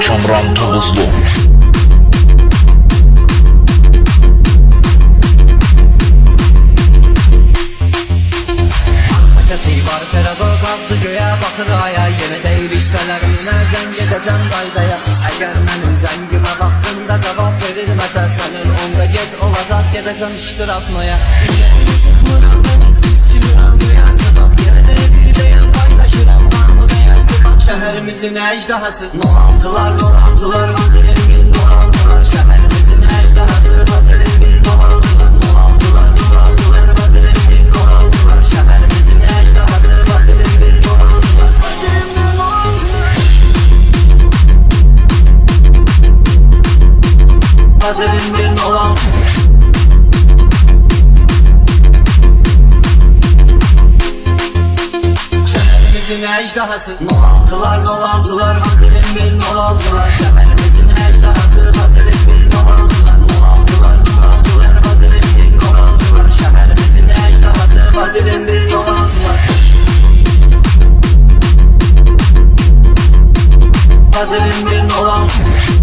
Kamran Tavuzlu. Kəsiyi var pedagog ağzı göyə baxır aya. Yenə deyil işlərimlə zəng edəcəm qaydaya. Əgər mənim zəngimə vaxtında cavab verilməsə, sənin onda gec olacaq, gedəcəm iştiraknoya. İlgərini sıxmıram, mən heç düşürəm rüyası bax. Yenə deyiləyəm, paylaşıram hamıda yazı bax. Şəhərimizin əjdahası dolandılar, dolandılar, vazirin gün dolandılar. Şəhərimizin əjdahası vazirin gün dolandılar. Dolandılar, dolandılar, vazirin gün dolandılar. Şəhərimizin əjdahası vazirin gün dolandılar. Vazirin gün dolandılar. Vazirin gün dolandılar. Şəhərimizin əjdahası dolandılar, dolandılar, vazirin gün dolandılar. Şəhərimizin əjdahası vazirin gün dolandılar. Dolandılar, dolandılar, vazirin gün dolandılar. Şəhərimizin əjdahası vazirin gün dolandılar. Vazirin gün dolandılar.